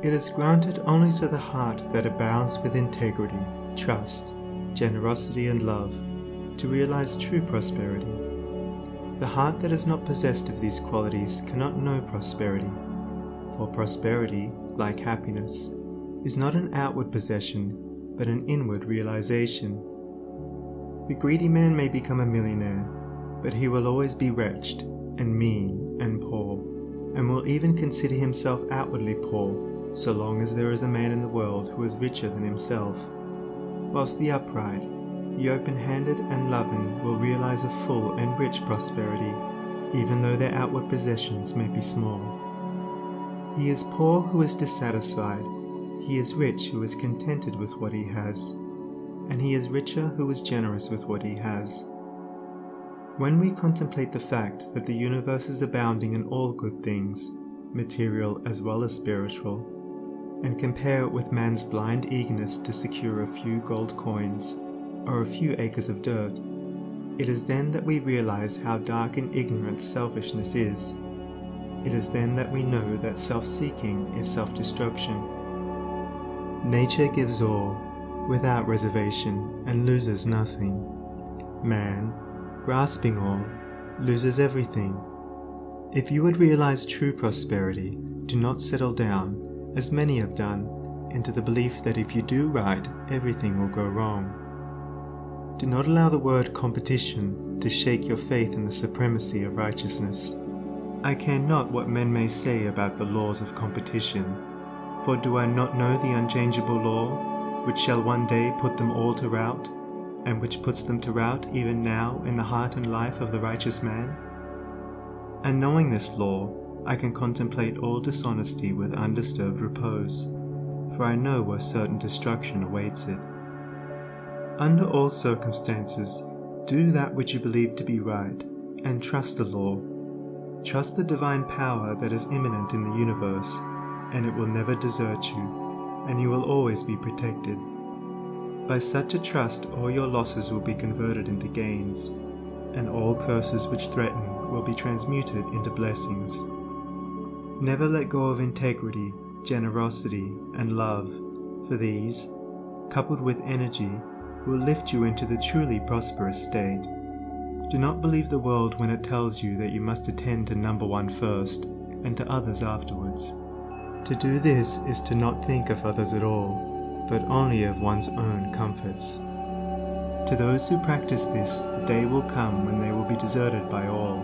It is granted only to the heart that abounds with integrity, trust, generosity and love, to realize true prosperity. The heart that is not possessed of these qualities cannot know prosperity, for prosperity, like happiness, is not an outward possession, but an inward realization. The greedy man may become a millionaire, but he will always be wretched, and mean, and poor, and will even consider himself outwardly poor, so long as there is a man in the world who is richer than himself, whilst the upright, the open-handed and loving will realize a full and rich prosperity, even though their outward possessions may be small. He is poor who is dissatisfied, he is rich who is contented with what he has, and he is richer who is generous with what he has. When we contemplate the fact that the universe is abounding in all good things, material as well as spiritual, and compare it with man's blind eagerness to secure a few gold coins or a few acres of dirt, it is then that we realize how dark and ignorant selfishness is. It is then that we know that self-seeking is self-destruction. Nature gives all, without reservation, and loses nothing. Man, grasping all, loses everything. If you would realize true prosperity, do not settle down, as many have done, into the belief that if you do right, everything will go wrong. Do not allow the word competition to shake your faith in the supremacy of righteousness. I care not what men may say about the laws of competition, for do I not know the unchangeable law, which shall one day put them all to rout, and which puts them to rout even now in the heart and life of the righteous man? And knowing this law, I can contemplate all dishonesty with undisturbed repose, for I know where certain destruction awaits it. Under all circumstances, do that which you believe to be right, and trust the law. Trust the divine power that is immanent in the universe, and it will never desert you, and you will always be protected. By such a trust, all your losses will be converted into gains, and all curses which threaten will be transmuted into blessings. Never let go of integrity, generosity, and love, for these, coupled with energy, will lift you into the truly prosperous state. Do not believe the world when it tells you that you must attend to number one first, and to others afterwards. To do this is to not think of others at all, but only of one's own comforts. To those who practice this, the day will come when they will be deserted by all,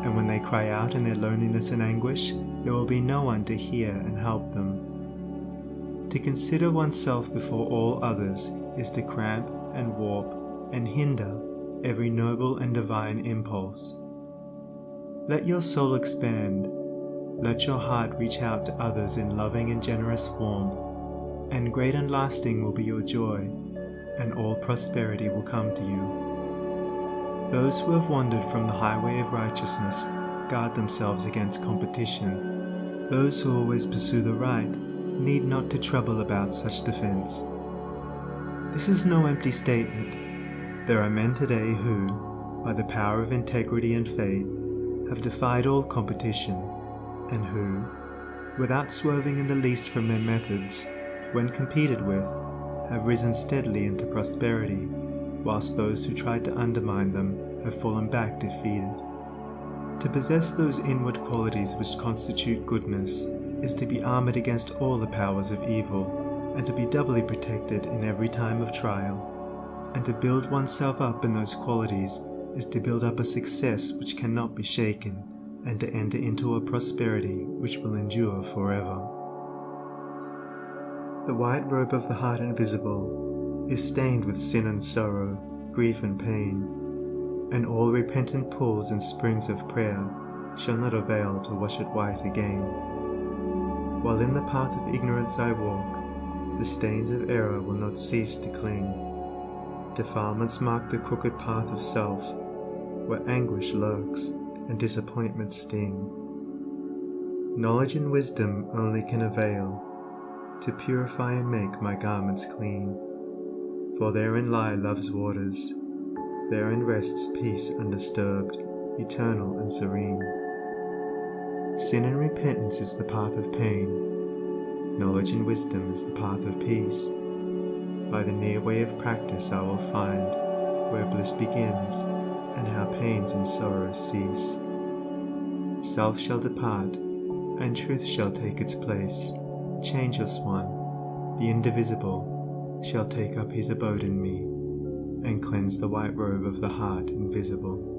and when they cry out in their loneliness and anguish, there will be no one to hear and help them. To consider oneself before all others is to cramp and warp and hinder every noble and divine impulse. Let your soul expand, let your heart reach out to others in loving and generous warmth, and great and lasting will be your joy, and all prosperity will come to you. Those who have wandered from the highway of righteousness guard themselves against competition. Those who always pursue the right need not to trouble about such defense. This is no empty statement. There are men today who, by the power of integrity and faith, have defied all competition, and who, without swerving in the least from their methods, when competed with, have risen steadily into prosperity, whilst those who tried to undermine them have fallen back defeated. To possess those inward qualities which constitute goodness is to be armored against all the powers of evil, and to be doubly protected in every time of trial. And to build oneself up in those qualities is to build up a success which cannot be shaken, and to enter into a prosperity which will endure forever. The white robe of the heart invisible is stained with sin and sorrow, grief and pain, and all repentant pools and springs of prayer shall not avail to wash it white again. While in the path of ignorance I walk, the stains of error will not cease to cling. Defilements mark the crooked path of self, where anguish lurks and disappointments sting. Knowledge and wisdom only can avail to purify and make my garments clean. For therein lie love's waters, therein rests peace undisturbed, eternal and serene. Sin and repentance is the path of pain, Knowledge and wisdom is the path of peace. By the near way of practice I will find where bliss begins and how pains and sorrows cease. Self shall depart, and truth shall take its place. Changeless One, the indivisible, shall take up his abode in me, and cleanse the white robe of the heart invisible.